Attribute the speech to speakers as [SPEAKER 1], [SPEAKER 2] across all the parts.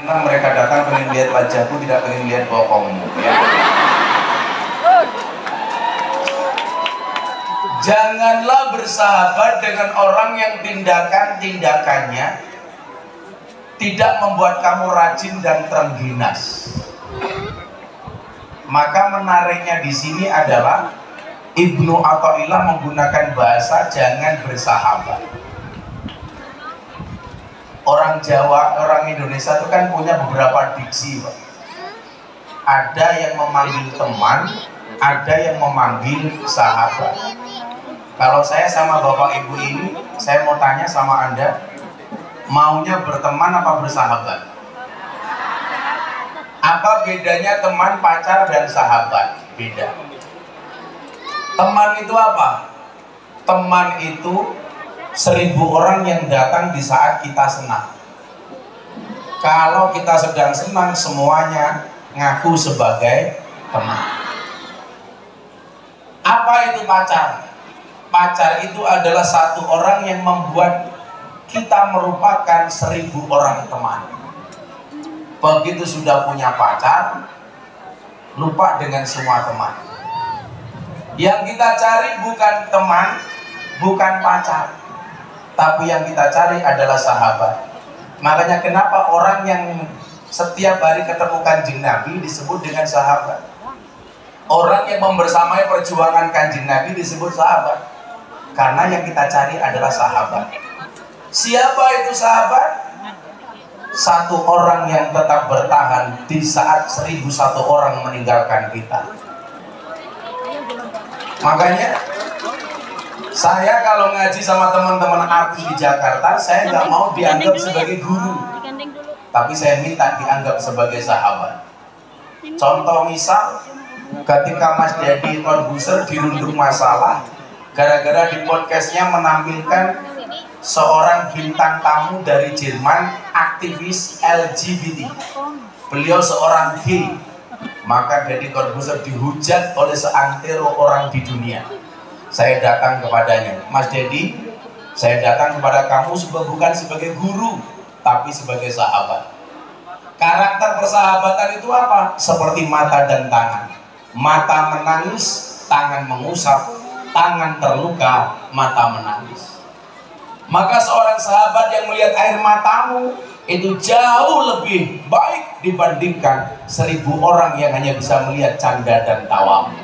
[SPEAKER 1] Mereka datang pengen lihat wajahku, tidak pengen lihat bokongmu, ya. Janganlah bersahabat dengan orang yang tindakannya tidak membuat kamu rajin dan terengginas. Maka menariknya di sini adalah Ibnu Athaillah menggunakan bahasa jangan bersahabat. Orang Jawa, orang Indonesia itu kan punya beberapa diksi, Pak. Ada yang memanggil teman, ada yang memanggil sahabat. Kalau saya sama Bapak Ibu ini, saya mau tanya sama Anda, maunya berteman apa bersahabat? Apa bedanya teman, pacar, dan sahabat? Beda. Teman itu apa? Teman itu 1000 orang yang datang di saat kita senang. Kalau kita sedang senang, semuanya ngaku sebagai teman. Apa itu pacar? Pacar itu adalah satu orang yang membuat kita merupakan 1000 orang teman. Begitu sudah punya pacar, lupa dengan semua teman. Yang kita cari bukan teman, bukan pacar, tapi yang kita cari adalah sahabat. Makanya kenapa orang yang setiap hari ketemu Kanjeng Nabi disebut dengan sahabat. Orang yang membersamai perjuangan Kanjeng Nabi disebut sahabat. Karena yang kita cari adalah sahabat. Siapa itu sahabat? Satu orang yang tetap bertahan di saat 1001 orang meninggalkan kita. Makanya saya kalau ngaji sama teman-teman artis di Jakarta, saya nggak mau dianggap sebagai guru, tapi saya minta dianggap sebagai sahabat. Contoh misal, ketika Mas Deddy Corbuzier dirundung masalah, gara-gara di podcastnya menampilkan seorang bintang tamu dari Jerman, aktivis LGBT. Beliau seorang gay, maka Deddy Corbuzier dihujat oleh seantero orang di dunia. Saya datang kepadanya, Mas Deddy, saya datang kepada kamu bukan sebagai guru, tapi sebagai sahabat. Karakter persahabatan itu apa? Seperti mata dan tangan. Mata menangis, tangan mengusap, tangan terluka, mata menangis. Maka seorang sahabat yang melihat air matamu itu jauh lebih baik dibandingkan 1000 orang yang hanya bisa melihat canda dan tawamu.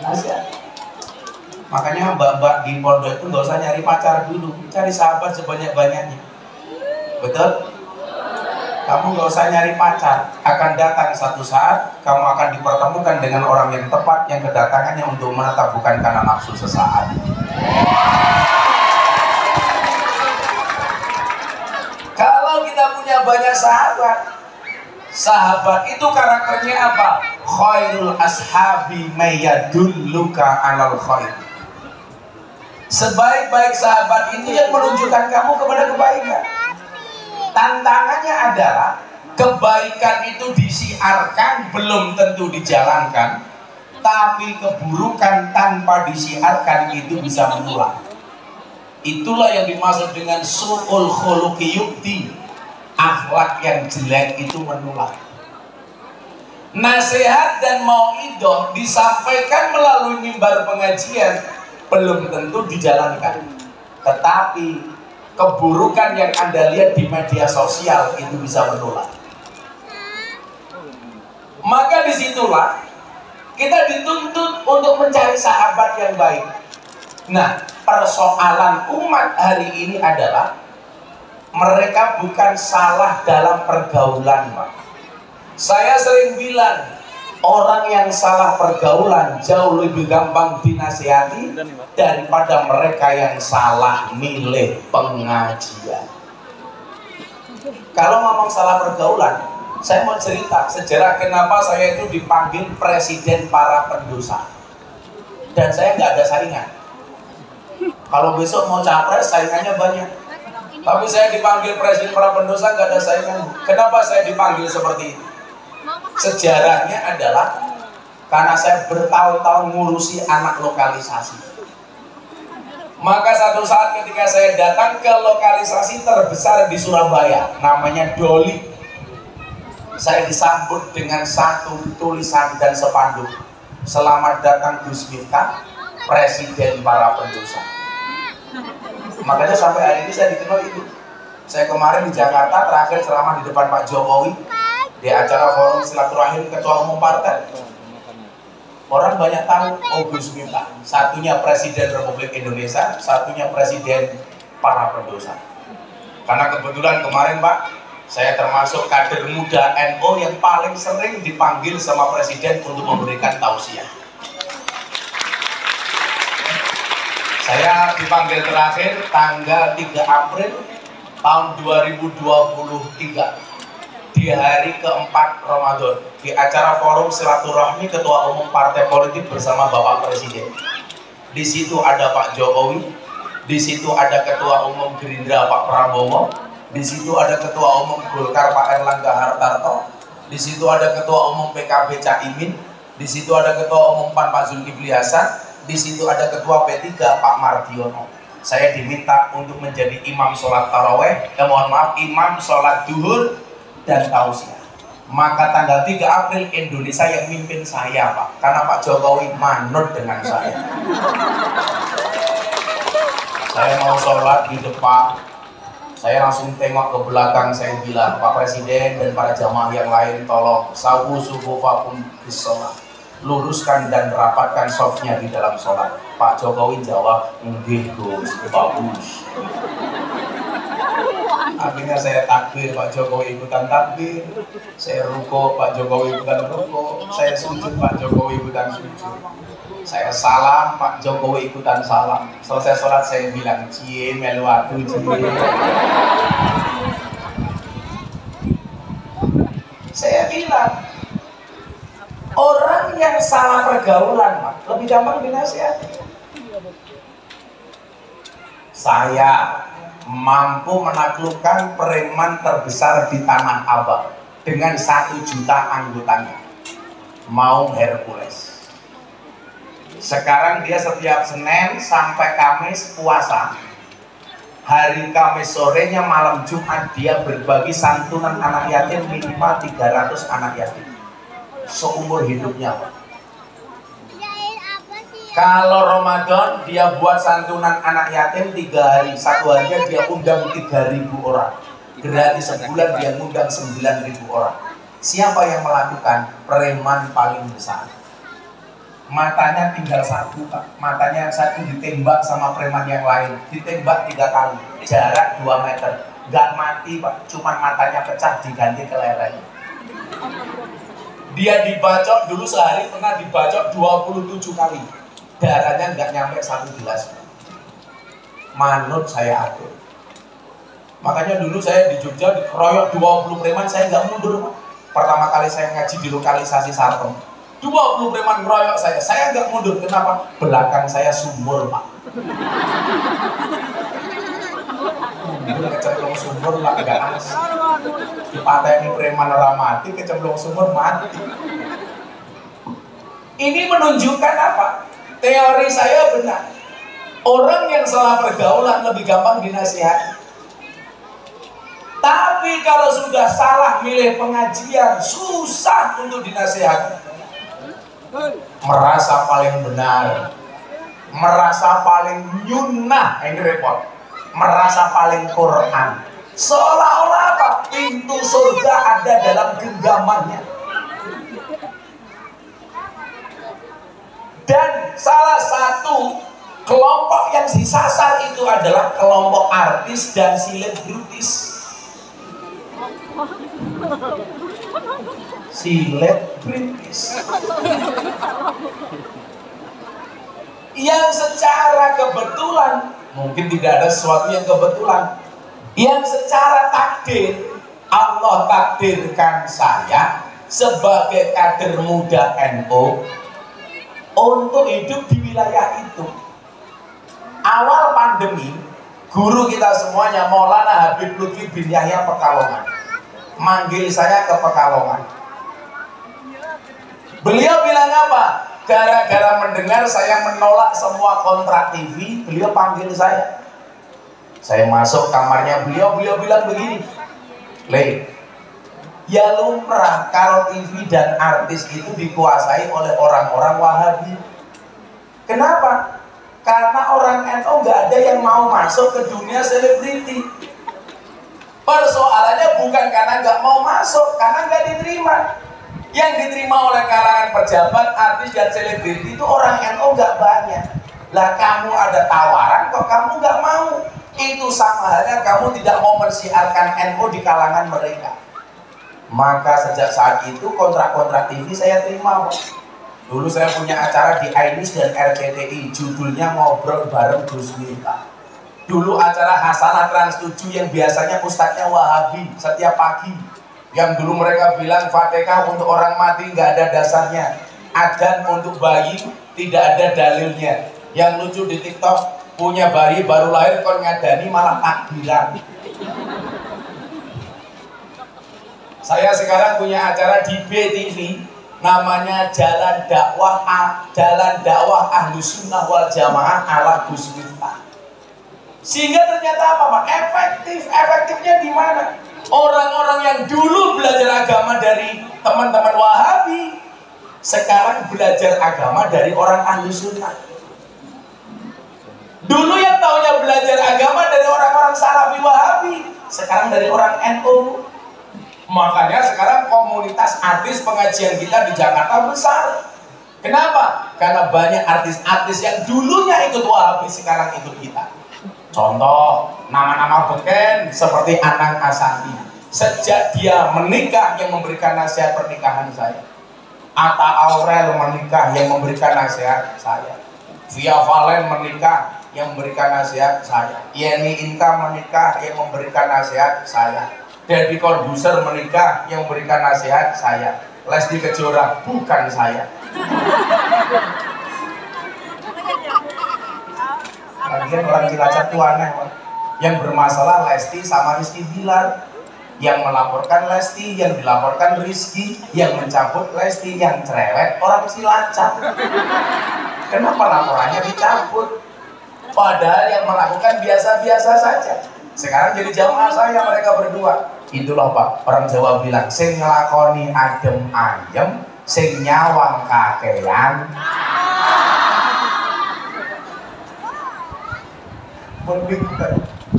[SPEAKER 1] Nasihat. Makanya mbak-mbak di pondok itu nggak usah nyari pacar dulu, cari sahabat sebanyak-banyaknya. Betul? Kamu nggak usah nyari pacar, akan datang satu saat kamu akan dipertemukan dengan orang yang tepat, yang kedatangannya untuk menetap bukan karena nafsu sesaat. Kalau kita punya banyak sahabat, sahabat itu karakternya apa? Khairul ashabi mayyadulluka alal khair. Sebaik-baik sahabat itu yang menunjukkan kamu kepada kebaikan. Tantangannya adalah kebaikan itu disiarkan belum tentu dijalankan, tapi keburukan tanpa disiarkan itu bisa menular. Itulah yang dimaksud dengan su'ul khuluqi yukti. Akhlak yang jelek itu menular. Nasihat dan mauidhah disampaikan melalui mimbar pengajian belum tentu dijalankan, tetapi keburukan yang Anda lihat di media sosial itu bisa menular. Maka disitulah kita dituntut untuk mencari sahabat yang baik. Nah, persoalan umat hari ini adalah mereka bukan salah dalam pergaulan, Pak. Saya sering bilang, orang yang salah pergaulan jauh lebih gampang dinasihati daripada mereka yang salah milih pengajian. Kalau ngomong salah pergaulan, saya mau cerita sejarah kenapa saya itu dipanggil presiden para pendosa. Dan saya nggak ada saingan. Kalau besok mau capres, saingannya banyak. Tapi saya dipanggil presiden para pendosa, nggak ada saingan. Kenapa saya dipanggil seperti itu? Sejarahnya adalah karena saya bertahun-tahun ngurusi anak lokalisasi. Maka satu saat ketika saya datang ke lokalisasi terbesar di Surabaya, namanya Doli. saya disambut dengan satu tulisan dan spanduk, selamat datang Gus Miftah, presiden para pendosa. Makanya sampai hari ini saya dikenal itu. Saya kemarin di Jakarta terakhir ceramah di depan Pak Jokowi di acara forum silaturahim ketua umum partai. Orang banyak tahu, oh Gus Miftah, satunya presiden Republik Indonesia, satunya presiden para pendosa. Karena kebetulan kemarin Pak, saya termasuk kader muda NU yang paling sering dipanggil sama presiden untuk memberikan tausiah. Saya dipanggil terakhir tanggal 3 April tahun 2023 di hari keempat Ramadan di acara forum silaturahmi ketua umum partai politik bersama Bapak Presiden. Di situ ada Pak Jokowi, di situ ada ketua umum Gerindra Pak Prabowo, di situ ada ketua umum Golkar Pak Erlangga Hartarto, di situ ada ketua umum PKB Caimin, di situ ada ketua umum PAN Pak Zulkifli Hasan, di situ ada ketua P3 Pak Mardiono. Saya diminta untuk menjadi imam sholat taraweh, imam sholat duhur dan tausiah. Maka tanggal 3 April Indonesia yang mimpin saya Pak, karena Pak Jokowi manut dengan saya. Saya mau sholat di depan, saya langsung tengok ke belakang, saya bilang, Pak Presiden dan para jamaah yang lain, tolong sawu sufufakum bis sholat, luruskan dan rapatkan softnya di dalam sholat. Pak Jokowi jawab, nggih Gus, bagus. Akhirnya saya takbir, Pak Jokowi ikutan takbir, saya ruko, Pak Jokowi ikutan ruko, saya sujud, Pak Jokowi ikutan sujud, saya salam, Pak Jokowi ikutan salam. Selesai sholat saya bilang, cie melu aku cie. Saya bilang, orang yang salah pergaulan Pak, lebih gampang dinasihati. Saya mampu menaklukkan preman terbesar di Tanah Abang dengan 1 juta anggotanya, Maung Hercules. Sekarang dia setiap Senin sampai Kamis puasa. Hari Kamis sorenya malam Jumat dia berbagi santunan anak yatim minimal 300 anak yatim seumur hidupnya Pak. Kalau Ramadan dia buat santunan anak yatim 3 hari, 1 harinya dia undang 3.000 orang. Gratis sebulan dia undang 9.000 orang. Siapa yang melakukan? Preman paling besar. Matanya tinggal 1 Pak. Matanya yang 1 ditembak sama preman yang lain, ditembak 3 kali, jarak 2 meter, gak mati Pak, cuman matanya pecah diganti kelereng. Dia dibacok dulu sehari pernah dibacok 27 kali. Darahnya nggak nyampe 1 gelas. Manut saya atur. Makanya dulu saya di Jogja dikeroyok 20 preman, saya nggak mundur Pak. Pertama kali saya ngaji di lokalisasi Sarkem, 20 preman ngeroyok saya nggak mundur. Kenapa? Belakang saya sumur Pak. Mundur kecemplung sumur lah, nggak asik. Dipateni preman orang mati, kecemplung sumur mati. Ini menunjukkan apa? Teori saya benar. Orang yang salah pergaulan lebih gampang dinasihati. Tapi kalau sudah salah milih pengajian, susah untuk dinasihati. Merasa paling benar, merasa paling nyunnah, ini repot. Merasa paling Quran. Seolah-olah apa? Pintu surga ada dalam genggamannya. Dan salah satu kelompok yang disasar itu adalah kelompok artis dan selebritis. Selebritis yang secara kebetulan, mungkin tidak ada sesuatu yang kebetulan, yang secara takdir Allah takdirkan saya sebagai kader muda NU untuk hidup di wilayah itu. Awal pandemi, guru kita semuanya Maulana Habib Lutfi bin Yahya Pekalongan manggil saya ke Pekalongan. Beliau bilang apa? Gara-gara mendengar saya menolak semua kontrak TV, beliau panggil saya. Saya masuk kamarnya beliau bilang begini, Le, Ya lumrah kalau TV dan artis itu dikuasai oleh orang-orang Wahabi. Kenapa? Karena orang NU nggak ada yang mau masuk ke dunia selebriti. Persoalannya bukan karena nggak mau masuk, karena nggak diterima. Yang diterima oleh kalangan pejabat, artis, dan selebriti itu orang NU nggak banyak. Lah kamu ada tawaran kok kamu nggak mau? Itu sama halnya kamu tidak mau mensiarkan NU di kalangan mereka. Maka sejak saat itu kontrak-kontrak TV saya terima. Dulu saya punya acara di iNews dan RCTI, judulnya Ngobrol Bareng Gus Miftah. Dulu acara Hasanah Trans 7 yang biasanya ustadznya Wahabi setiap pagi. Yang dulu mereka bilang Fatihah untuk orang mati nggak ada dasarnya, adzan untuk bayi tidak ada dalilnya. Yang lucu di TikTok, punya bayi baru lahir kon ngadani malah takbiran. Saya sekarang punya acara di BTV, namanya Jalan Dakwah Ahlus Sunnah wal Jamaah ala Gus Miftah. Sehingga ternyata apa Pak? Efektifnya di mana? Orang-orang yang dulu belajar agama dari teman-teman Wahabi, sekarang belajar agama dari orang Ahlus Sunnah. Dulu yang taunya belajar agama dari orang-orang Salafi Wahabi, sekarang dari orang NU. Makanya sekarang komunitas artis pengajian kita di Jakarta besar. Kenapa? Karena banyak artis-artis yang dulunya ikut Wahabi sekarang ikut kita. Contoh, nama-nama beken seperti Anang Ashanti. Sejak dia menikah yang memberikan nasihat pernikahan saya. Atta Aurel menikah yang memberikan nasihat saya. Via Valen menikah yang memberikan nasihat saya. Yeni Inka menikah yang memberikan nasihat saya. Deddy Corbuzier menikah yang memberikan nasihat saya. Lesti Kejora bukan saya. Lagian orang Cilacap itu aneh, Pak. Yang bermasalah Lesti sama Rizky Bilar. Yang melaporkan Lesti, yang dilaporkan Rizky, yang mencabut Lesti, yang cerewet orang Cilacap. Kenapa laporannya dicabut? Padahal yang melakukan biasa-biasa saja. Sekarang jadi jamaah saya mereka berdua. Itulah Pak, orang Jawa bilang, sing ngelakoni adem ayem, sing nyawang kakean.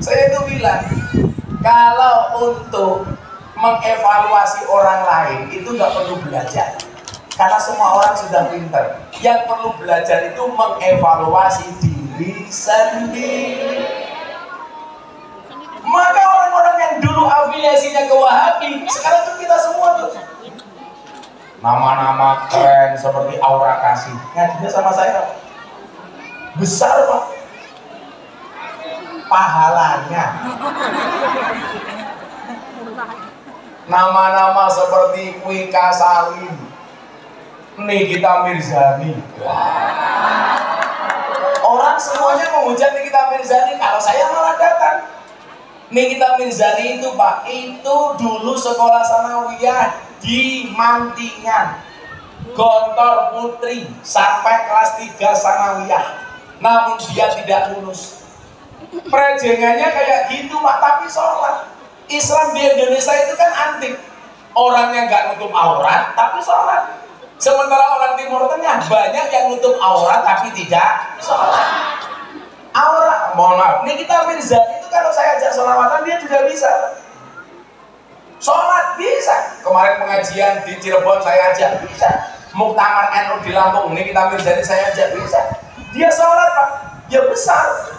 [SPEAKER 1] Saya itu bilang, kalau untuk mengevaluasi orang lain itu nggak perlu belajar, karena semua orang sudah pinter. Yang perlu belajar itu mengevaluasi diri sendiri. Maka orang-orang yang dulu afiliasinya ke Wahabi, sekarang tuh kita semua tuh nama-nama keren seperti Aura Kasih, ngajinya sama saya besar Pak pahalanya. Nama-nama seperti Wika Salim, Nikita Mirzani. Orang semuanya menghujat Nikita Mirzani, kalau saya malah datang. Nikita Mirzani itu Pak, itu dulu sekolah sanawiyah di Mantingan, Gontor Putri, sampai kelas 3 sanawiyah. Namun dia tidak lulus. Prejengannya kayak gitu Pak, tapi sholat. Islam di Indonesia itu kan antik. Orangnya nggak nutup aurat, tapi sholat. Sementara orang Timur Tengah banyak yang nutup aurat, tapi tidak sholat. Aurat, mohon maaf, Nikita Mirzani itu kalau saya ajak sholawatan dia juga bisa. Sholat bisa. Kemarin pengajian di Cirebon saya ajak bisa. Muktamar NU di Lampung, Nikita Mirzani saya ajak bisa. Dia sholat Pak, ya besar.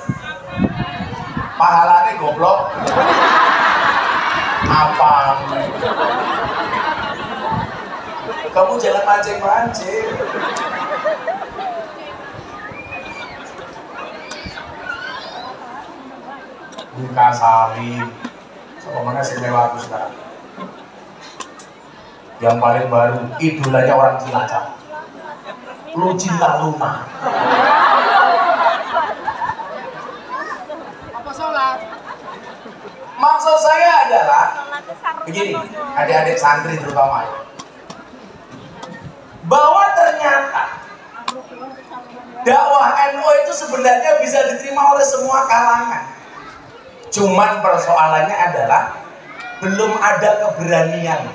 [SPEAKER 1] Pahalanya goblok. Apa? Kamu jangan mancing-mancing. Wika Salim, sama mana sih mewah sekarang? Yang paling baru, idolanya orang Cilacap, Lucinta Luna.
[SPEAKER 2] Apa sholat?
[SPEAKER 1] Maksud saya adalah begini, adik-adik santri terutama, bahwa ternyata dakwah NU itu sebenarnya bisa diterima oleh semua kalangan. Cuman persoalannya adalah belum ada keberanian